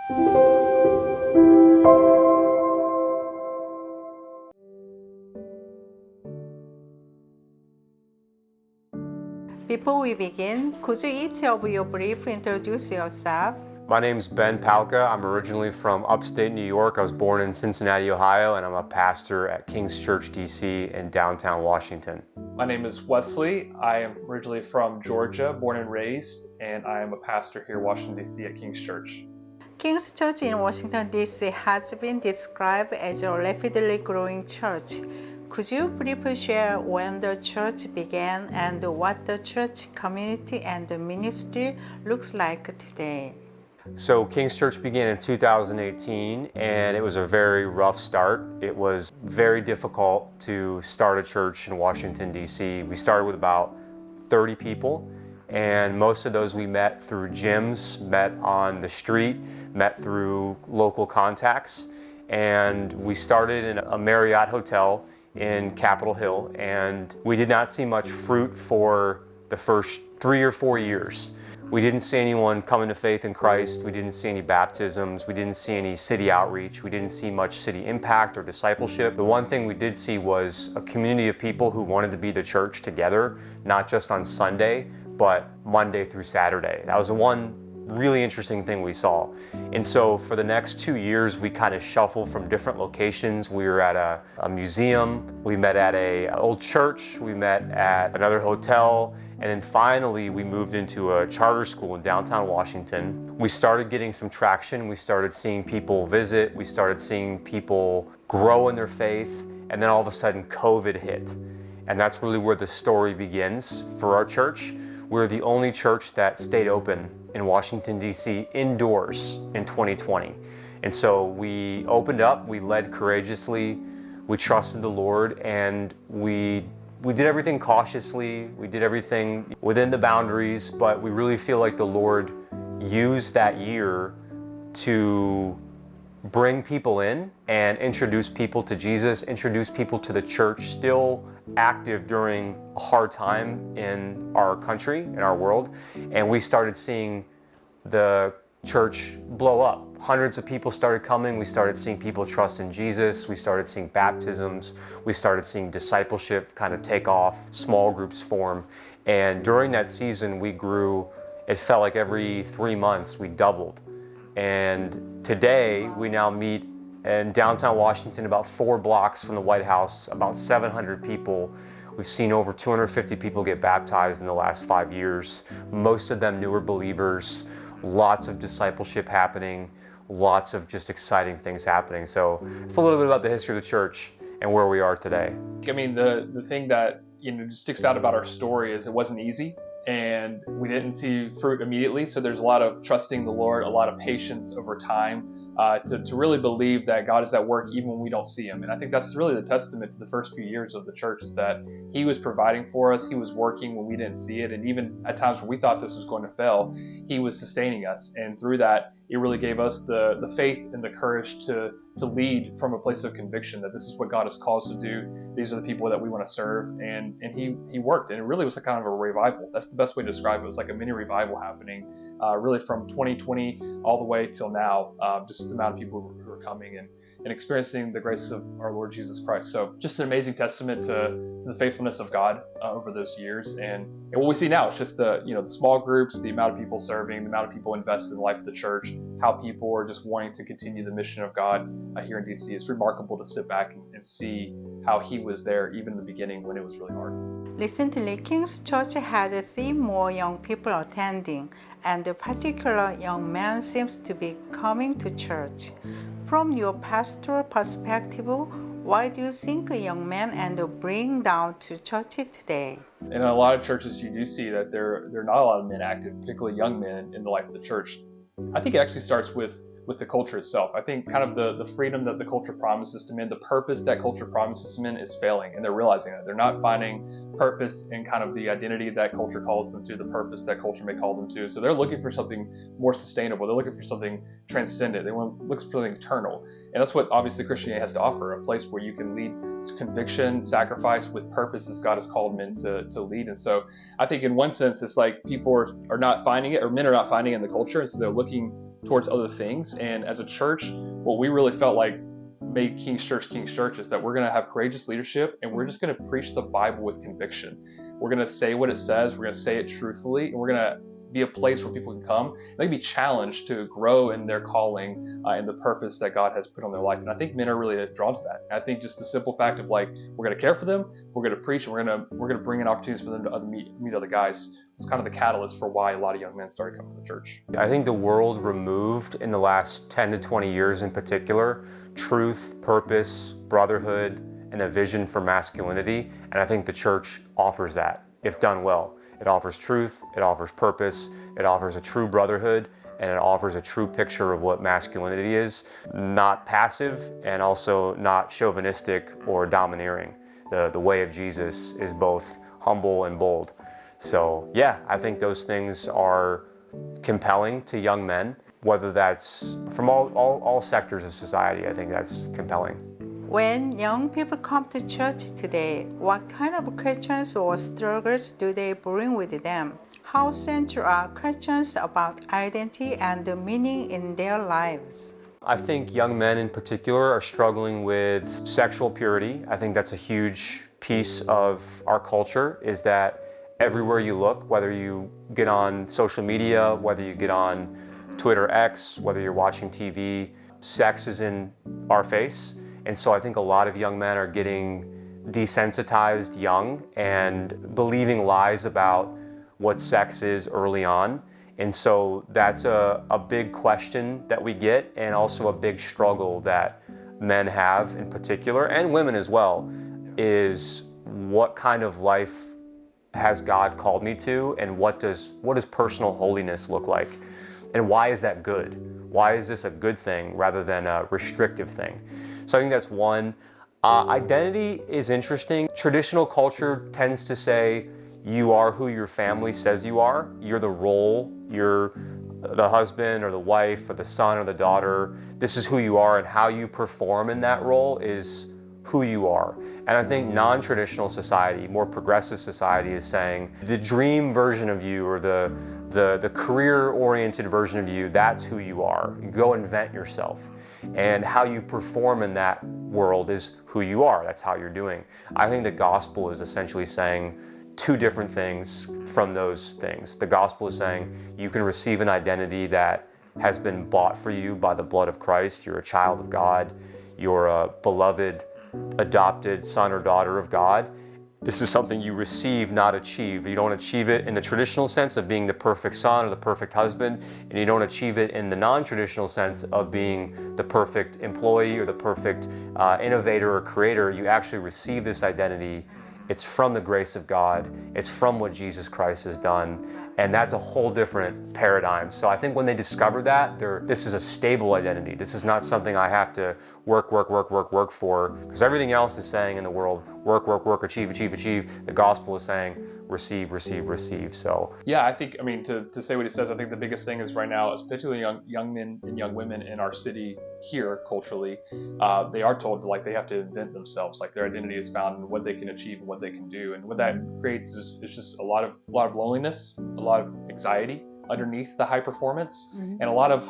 Before we begin, could you each of you briefly introduce yourself? My name's Ben Palka. I'm originally from upstate New York. I was born in Cincinnati, Ohio, and I'm a pastor at King's Church D.C. in downtown Washington. My name is Wesley. I am originally from Georgia, born and raised, and I am a pastor here in Washington D.C. at King's Church. King's Church in Washington D.C. has been described as a rapidly growing church. Could you briefly share when the church began and what the church community and the ministry looks like today? So King's Church began in 2018, and it was a very rough start. It was very difficult to start a church in Washington, D.C. We started with about 30 people, and most of those we met through gyms, met on the street, met through local contacts, and we started in a Marriott hotel in Capitol Hill, and we did not see much fruit for the first 3 or 4 years. We didn't see anyone coming to faith in Christ. We didn't see any baptisms. We didn't see any city outreach. We didn't see much city impact or discipleship. The one thing we did see was a community of people who wanted to be the church together, not just on Sunday, but Monday through Saturday. That was the one really interesting thing we saw. And so for the next 2 years, we kind of shuffled from different locations. We were at a museum, we met at an old church, we met at another hotel, and then finally we moved into a charter school in downtown Washington. We started getting some traction, we started seeing people visit, we started seeing people grow in their faith, and then all of a sudden COVID hit. And that's really where the story begins for our church. We're the only church that stayed open in Washington, D.C. indoors in 2020. And so we opened up, we led courageously, we trusted the Lord, and we did everything cautiously, we did everything within the boundaries, but we really feel like the Lord used that year to bring people in and introduce people to Jesus, introduce people to the church, still active during a hard time in our country, in our world. And we started seeing the church blow up. Hundreds of people started coming. We started seeing people trust in Jesus. We started seeing baptisms. We started seeing discipleship kind of take off, small groups form. And during that season, we grew. It felt like every 3 months we doubled. And today we now meet in downtown Washington, about 4 blocks from the White House, about 700 people. We've seen over 250 people get baptized in the last 5 years. Most of them newer believers, lots of discipleship happening, lots of just exciting things happening. So it's a little bit about the history of the church and where we are today. I mean, the thing that just sticks out about our story is it wasn't easy. And we didn't see fruit immediately, so there's a lot of trusting the Lord, a lot of patience over time to really believe that God is at work even when we don't see Him. And I think that's really the testament to the first few years of the church, is that He was providing for us, He was working when we didn't see it, and even at times when we thought this was going to fail, He was sustaining us. And through that, it really gave us the faith and the courage to lead from a place of conviction that this is what God has called us to do. These are the people that we want to serve. And he worked. And it really was a kind of a revival. That's the best way to describe it. It was like a mini revival happening really from 2020 all the way till now. Just the amount of people who are coming and experiencing the grace of our Lord Jesus Christ. So just an amazing testament to the faithfulness of God over those years. And what we see now is just the small groups, the amount of people serving, the amount of people invested in the life of the church, how people are just wanting to continue the mission of God here in DC. It's remarkable to sit back and see how He was there even in the beginning when it was really hard. Recently, King's Church has seen more young people attending, and a particular young man seems to be coming to church. From your pastoral perspective, why do you think a young man and bring down to church today? In a lot of churches, you do see that there are not a lot of men active, particularly young men, in the life of the church. I think it actually starts with the culture itself. I think kind of the freedom that the culture promises to men, the purpose that culture promises to men is failing, and they're realizing that. They're not finding purpose in kind of the identity that culture calls them to, the purpose that culture may call them to. So they're looking for something more sustainable. They're looking for something transcendent. They want to look for something eternal. And that's what obviously Christianity has to offer, a place where you can lead conviction, sacrifice with purpose as God has called men to lead. And so I think in one sense, it's like people are not finding it, or men are not finding it in the culture, and so they're looking towards other things. And as a church, what we really felt like made King's Church is that we're going to have courageous leadership, and we're just going to preach the Bible with conviction. We're going to say what it says, we're going to say it truthfully, and we're going to be a place where people can come. They can be challenged to grow in their calling and the purpose that God has put on their life. And I think men are really drawn to that. I think just the simple fact of like, we're going to care for them, we're going to preach, and we're going to bring in opportunities for them to meet other guys. It's kind of the catalyst for why a lot of young men started coming to the church. I think the world removed in the last 10 to 20 years in particular, truth, purpose, brotherhood, and a vision for masculinity. And I think the church offers that, if done well. It offers truth, it offers purpose, it offers a true brotherhood, and it offers a true picture of what masculinity is, not passive and also not chauvinistic or domineering. The way of Jesus is both humble and bold. So yeah, I think those things are compelling to young men, whether that's from all sectors of society. I think that's compelling. When young people come to church today, what kind of questions or struggles do they bring with them? How central are questions about identity and the meaning in their lives? I think young men in particular are struggling with sexual purity. I think that's a huge piece of our culture, is that everywhere you look, whether you get on social media, whether you get on Twitter X, whether you're watching TV, sex is in our face. And so I think a lot of young men are getting desensitized young and believing lies about what sex is early on. And so that's a big question that we get, and also a big struggle that men have in particular, and women as well, is what kind of life has God called me to, and what does personal holiness look like? And why is that good? Why is this a good thing rather than a restrictive thing? So I think that's one. Identity is interesting. Traditional culture tends to say you are who your family says you are. You're the role, you're the husband or the wife or the son or the daughter. This is who you are, and how you perform in that role is who you are. And I think non-traditional society, more progressive society, is saying the dream version of you, or the career-oriented version of you, that's who you are. You go invent yourself. And how you perform in that world is who you are. That's how you're doing. I think the gospel is essentially saying two different things from those things. The gospel is saying you can receive an identity that has been bought for you by the blood of Christ. You're a child of God. You're a beloved, adopted son or daughter of God. This is something you receive, not achieve. You don't achieve it in the traditional sense of being the perfect son or the perfect husband, and you don't achieve it in the non-traditional sense of being the perfect employee or the perfect innovator or creator. You actually receive this identity. It's from the grace of God. It's from what Jesus Christ has done. And that's a whole different paradigm. So I think when they discover that, this is a stable identity. This is not something I have to work for. Because everything else is saying in the world, work, achieve. The gospel is saying, receive. So yeah, I think, to say what he says, I think the biggest thing is right now, particularly young men and young women in our city here culturally, they are told they have to invent themselves. Like their identity is found in what they can achieve and what they can do. And what that creates is just a lot of loneliness, a lot of anxiety underneath the high performance, and a lot of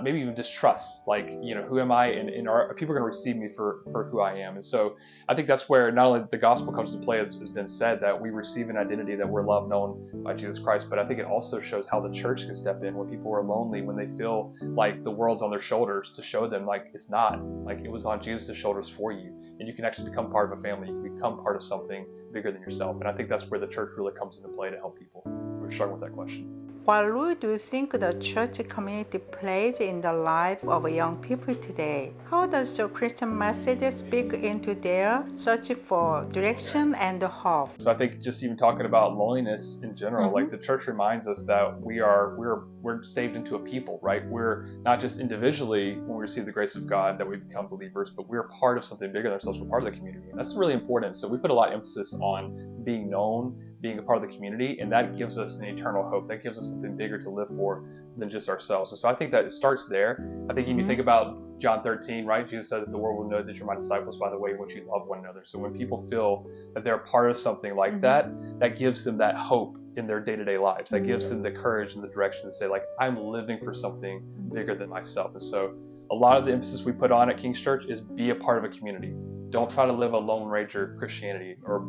maybe even distrust, who am I, and are people going to receive me for who I am? And so I think that's where not only the gospel comes into play, as has been said, that we receive an identity that we're loved, known by Jesus Christ, but I think it also shows how the church can step in when people are lonely, when they feel like the world's on their shoulders, to show them it's not, it was on Jesus' shoulders for you, and you can actually become part of a family, you can become part of something bigger than yourself. And I think that's where the church really comes into play to help people who are struggling with that question. What role do you think the church community plays in the life of young people today? How does the Christian message speak into their search for direction and hope? So I think just even talking about loneliness in general, the church reminds us that we're saved into a people, right? We're not just individually, when we receive the grace of God, that we become believers, but we're part of something bigger than ourselves. We're part of the community, and that's really important. So we put a lot of emphasis on being known, being a part of the community, and that gives us an eternal hope. That gives us the something bigger to live for than just ourselves. And so I think that it starts there. I think if you think about John 13, right? Jesus says, the world will know that you're my disciples by the way in which you love one another. So when people feel that they're part of something like that, that gives them that hope in their day-to-day lives. That gives them the courage and the direction to say, like, I'm living for something bigger than myself. And so a lot of the emphasis we put on at King's Church is be a part of a community. Don't try to live a Lone Ranger Christianity or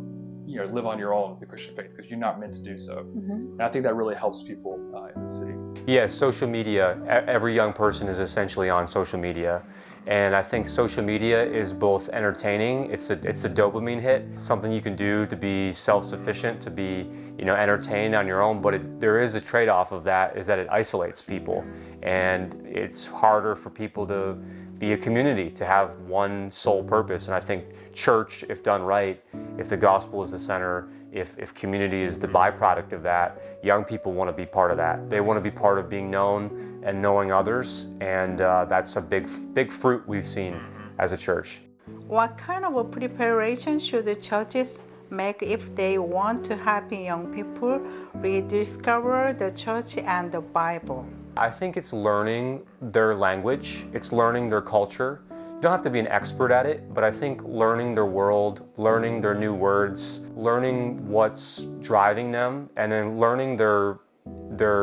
live on your own the Christian faith, because you're not meant to do so. And I think that really helps people in the city. Yeah, social media. Every young person is essentially on social media. And I think social media is both entertaining, it's a dopamine hit, something you can do to be self-sufficient, to be entertained on your own, but there is a trade-off of that, is that it isolates people. And it's harder for people to be a community, to have one sole purpose. And I think church, if done right, if the gospel is the center, if community is the byproduct of that, young people want to be part of that. They want to be part of being known and knowing others, and that's a big fruit we've seen as a church. What kind of a preparation should the churches make if they want to help young people rediscover the church and the Bible? I think it's learning their language, it's learning their culture. You don't have to be an expert at it, but I think learning their world, learning their new words, learning what's driving them, and then learning their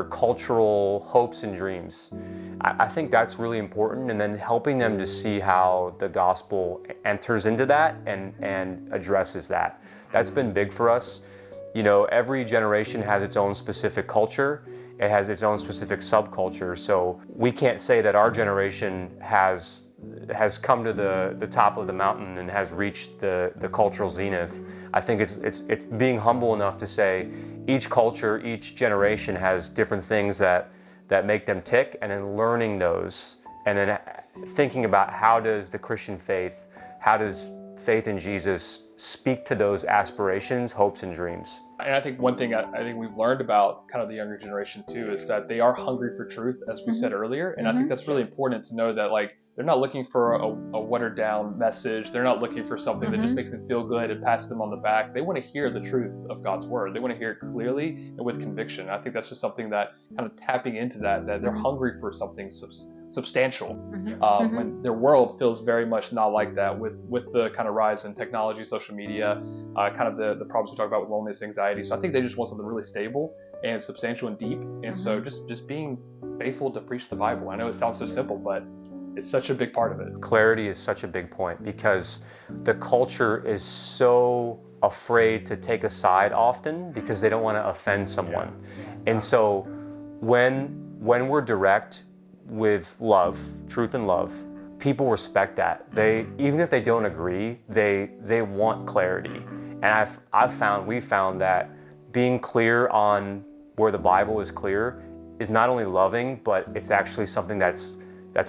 cultural hopes and dreams. I think that's really important, and then helping them to see how the gospel enters into that and addresses that. That's been big for us. Every generation has its own specific culture. It has its own specific subculture. So we can't say that our generation has come to the top of the mountain and has reached the cultural zenith. I think it's being humble enough to say each culture, each generation has different things that make them tick, and then learning those, and then thinking about how does the Christian faith, how does faith in Jesus speak to those aspirations, hopes, and dreams. And I think one thing I think we've learned about kind of the younger generation too is that they are hungry for truth, as we said earlier. And I think that's really important to know that, like, they're not looking for a watered down message. They're not looking for something that just makes them feel good and pats them on the back. They want to hear the truth of God's word. They want to hear it clearly and with conviction. I think that's just something that kind of tapping into that they're hungry for something substantial. When their world feels very much not like that, with the kind of rise in technology, social media, kind of the problems we talk about with loneliness, anxiety. So I think they just want something really stable and substantial and deep. And so just being faithful to preach the Bible. I know it sounds so simple, but it's such a big part of it. Clarity is such a big point, because the culture is so afraid to take a side often because they don't want to offend someone. And so when we're direct with love, truth and love, people respect that. Even if they don't agree, they want clarity. And we've found that being clear on where the Bible is clear is not only loving, but it's actually something that's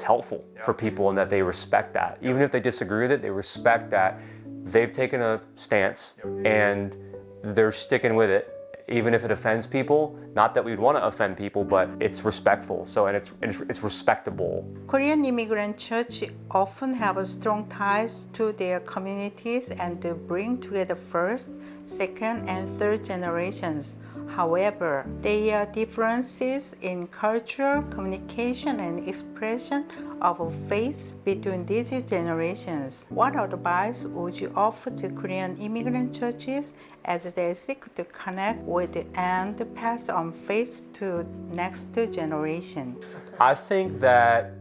helpful for people, and that they respect that. Even if they disagree with it, they respect that they've taken a stance and they're sticking with it, even if it offends people. Not that we'd want to offend people, but it's respectful. So, and it's respectable. Korean immigrant church often have strong ties to their communities and bring together first, second, and third generations. However, there are differences in culture, communication, and expression of faith between these generations. What advice would you offer to Korean immigrant churches as they seek to connect with and pass on faith to next generation? I think that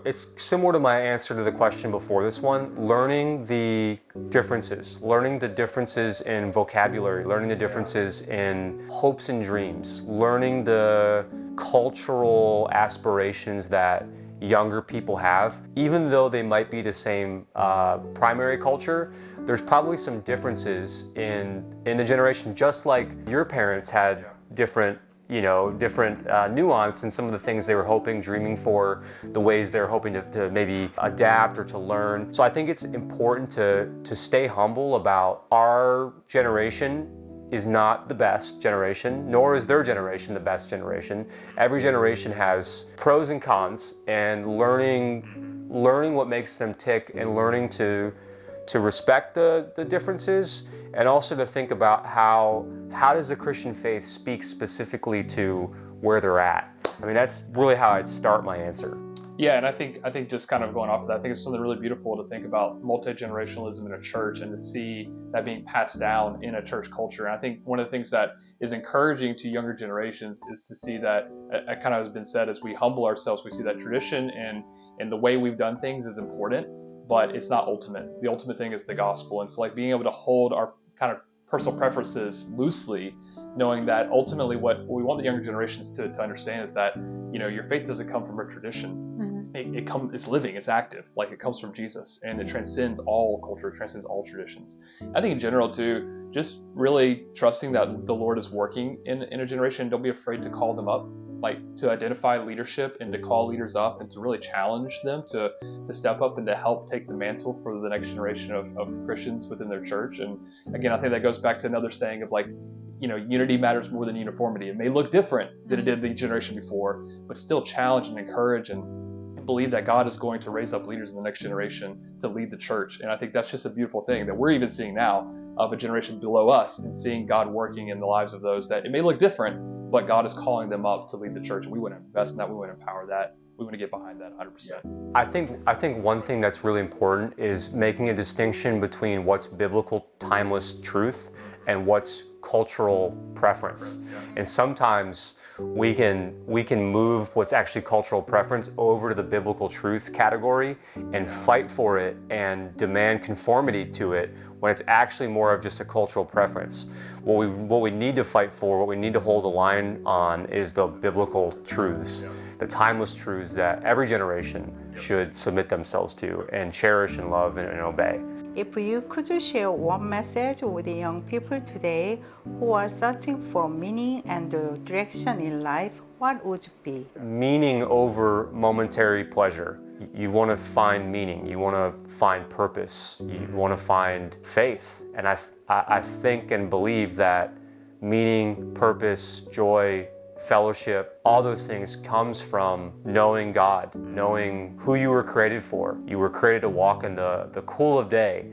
it's similar to my answer to the question before this one, learning the differences in vocabulary, learning the differences in hopes and dreams, learning the cultural aspirations that younger people have. Even though they might be the same primary culture, there's probably some differences in the generation, just like your parents had different nuance in some of the things they were hoping, dreaming for, the ways they're hoping to maybe adapt or to learn. So I think it's important to stay humble about our generation is not the best generation, nor is their generation the best generation. Every generation has pros and cons, and learning what makes them tick, and learning to respect the differences, and also to think about how does the Christian faith speak specifically to where they're at. I mean, that's really how I'd start my answer. Yeah, and I think just kind of going off of that, I think it's something really beautiful to think about multi-generationalism in a church and to see that being passed down in a church culture. And I think one of the things that is encouraging to younger generations is to see that, it kind of has been said, as we humble ourselves, we see that tradition and the way we've done things is important, but it's not ultimate. The ultimate thing is the gospel. And so like being able to hold our kind of personal preferences loosely, knowing that ultimately what we want the younger generations to understand is that, you know, your faith doesn't come from a tradition. It's living, it's active, like it comes from Jesus, and it transcends all culture, it transcends all traditions. I think in general too, just really trusting that the Lord is working in a generation. Don't be afraid to call them up, like to identify leadership and to call leaders up and to really challenge them to step up and to help take the mantle for the next generation of Christians within their church. And again, I think that goes back to another saying of like, you know, unity matters more than uniformity. It may look different than it did the generation before, but still challenge and encourage and believe that God is going to raise up leaders in the next generation to lead the church. And I think that's just a beautiful thing that we're even seeing now of a generation below us and seeing God working in the lives of those that it may look different, but God is calling them up to lead the church. And we want to invest in that. We want to empower that. We want to get behind that 100%. I think one thing that's really important is making a distinction between what's biblical, timeless truth and what's cultural preference. And sometimes we can move what's actually cultural preference over to the biblical truth category and fight for it and demand conformity to it when it's actually more of just a cultural preference. What we need to fight for, what we need to hold the line on is the biblical truths, the timeless truths that every generation should submit themselves to and cherish and love and obey. If you could share one message with the young people today who are searching for meaning and direction in life, what would it be? Meaning over momentary pleasure. You want to find meaning, you want to find purpose, you want to find faith. And I think and believe that meaning, purpose, joy, fellowship, all those things comes from knowing God, knowing who you were created for. You were created to walk in the cool of day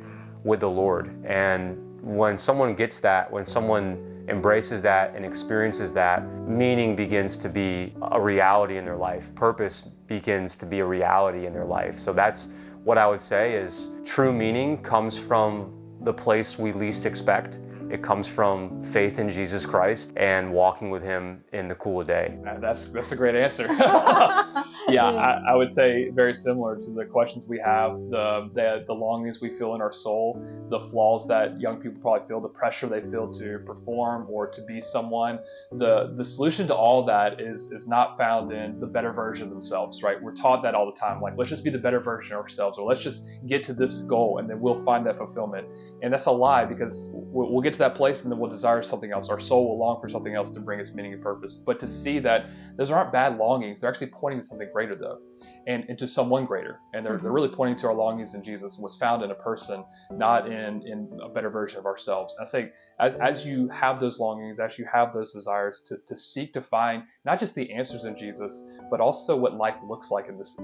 with the Lord. And when someone gets that, when someone embraces that and experiences that, meaning begins to be a reality in their life. Purpose begins to be a reality in their life. So that's what I would say is true meaning comes from the place we least expect. It comes from faith in Jesus Christ and walking with Him in the cool of day. That's a great answer. I would say very similar to the questions we have, the longings we feel in our soul, the flaws that young people probably feel, the pressure they feel to perform or to be someone. The solution to all that is not found in the better version of themselves, right? We're taught that all the time, like let's just be the better version of ourselves, or let's just get to this goal and then we'll find that fulfillment. And that's a lie, because we'll get to that place and then we'll desire something else. Our soul will long for something else to bring us meaning and purpose. But to see that those aren't bad longings, they're actually pointing to something greater though, and to someone greater. And they're really pointing to our longings in Jesus and what's found in a person, not in a better version of ourselves. And I say, as you have those longings, as you have those desires to seek to find not just the answers in Jesus, but also what life looks like in this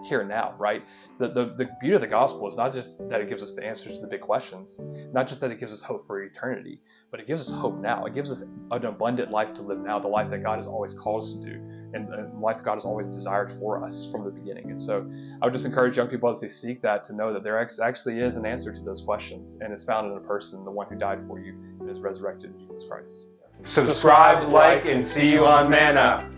here and now, right? The beauty of the gospel is not just that it gives us the answers to the big questions, not just that it gives us hope for eternity, but it gives us hope now. It gives us an abundant life to live now, the life that God has always called us to do, and life God has always desired for us from the beginning. And so I would just encourage young people as they seek that to know that there actually is an answer to those questions, and it's found in a person, the one who died for you and is resurrected in Jesus Christ. Subscribe, like, and see you on Manna.